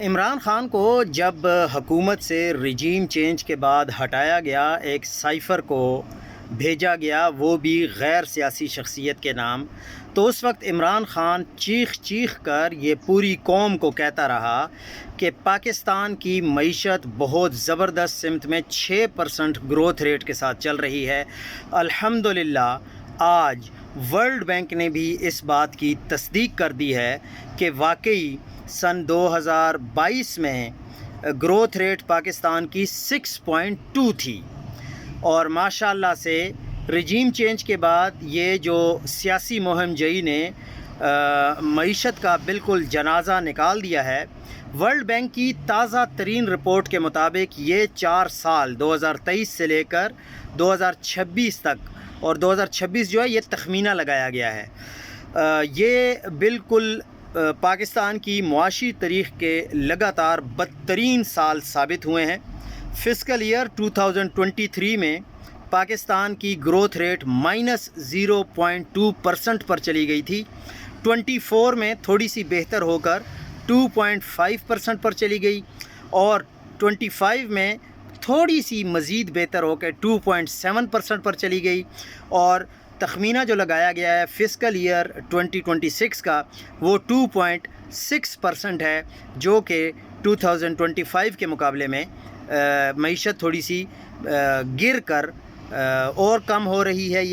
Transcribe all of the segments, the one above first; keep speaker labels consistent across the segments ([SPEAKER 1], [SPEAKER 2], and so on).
[SPEAKER 1] عمران خان کو جب حکومت سے رجیم چینج کے بعد ہٹایا گیا، ایک سائفر کو بھیجا گیا، وہ بھی غیر سیاسی شخصیت کے نام، تو اس وقت عمران خان چیخ چیخ کر یہ پوری قوم کو کہتا رہا کہ پاکستان کی معیشت بہت زبردست سمت میں 6% گروتھ ریٹ کے ساتھ چل رہی ہے۔ الحمدللہ آج ورلڈ بینک نے بھی اس بات کی تصدیق کر دی ہے کہ واقعی سن 2022 میں گروتھ ریٹ پاکستان کی 6.2 تھی، اور ماشاءاللہ سے رجیم چینج کے بعد یہ جو سیاسی مہم جئی نے معیشت کا بالکل جنازہ نکال دیا ہے۔ ورلڈ بینک کی تازہ ترین رپورٹ کے مطابق یہ 4 سال 2023 سے لے کر 2026 تک، اور 2026 جو ہے یہ تخمینہ لگایا گیا ہے، یہ بالکل پاکستان کی معاشی تاریخ کے لگاتار بدترین سال ثابت ہوئے ہیں۔ فسکل ایئر 2023 میں پاکستان کی گروتھ ریٹ -0.2% پر چلی گئی تھی۔ 24 میں تھوڑی سی بہتر ہو کر 2.5% پر چلی گئی، اور 25 میں تھوڑی سی مزید بہتر ہو کے 2.7% پر چلی گئی، اور تخمینہ جو لگایا گیا ہے فسکل ایئر 2026 کا وہ 2.6% ہے، جو کہ 2025 کے مقابلے میں معیشت تھوڑی سی گر کر اور کم ہو رہی ہے۔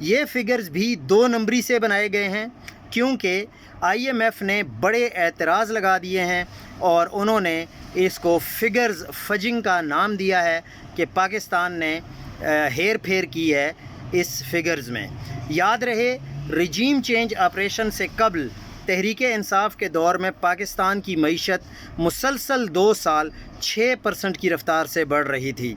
[SPEAKER 1] یہ فگرز بھی 2 نمبری سے بنائے گئے ہیں، کیونکہ IMF نے بڑے اعتراض لگا دیے ہیں، اور انہوں نے اس کو فگرز فجنگ کا نام دیا ہے کہ پاکستان نے ہیر پھیر کی ہے اس فگرز میں۔ یاد رہے، رجیم چینج آپریشن سے قبل تحریک انصاف کے دور میں پاکستان کی معیشت مسلسل 2 سال 6% کی رفتار سے بڑھ رہی تھی۔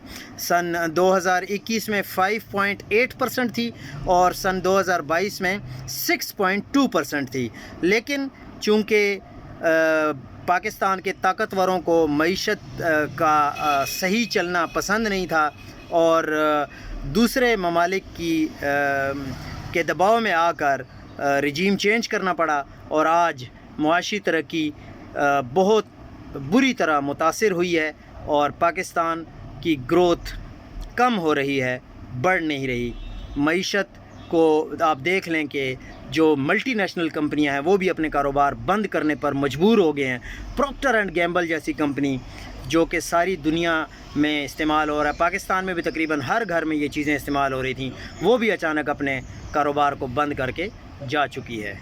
[SPEAKER 1] سن 2021 میں 5.8% تھی، اور سن 2022 میں 6.2% تھی، لیکن چونکہ پاکستان کے طاقتوروں کو معیشت کا صحیح چلنا پسند نہیں تھا، اور دوسرے ممالک کے دباؤ میں آ کر رجیم چینج کرنا پڑا، اور آج معاشی ترقی بہت بری طرح متاثر ہوئی ہے، اور پاکستان کی گروتھ کم ہو رہی ہے، بڑھ نہیں رہی۔ معیشت کو آپ دیکھ لیں کہ جو ملٹی نیشنل کمپنیاں ہیں وہ بھی اپنے کاروبار بند کرنے پر مجبور ہو گئے ہیں۔ پروکٹر اینڈ گیمبل جیسی کمپنی جو کہ ساری دنیا میں استعمال ہو رہا ہے، پاکستان میں بھی تقریباً ہر گھر میں یہ چیزیں استعمال ہو رہی تھیں، وہ بھی اچانک اپنے کاروبار کو بند کر کے جا چکی ہے۔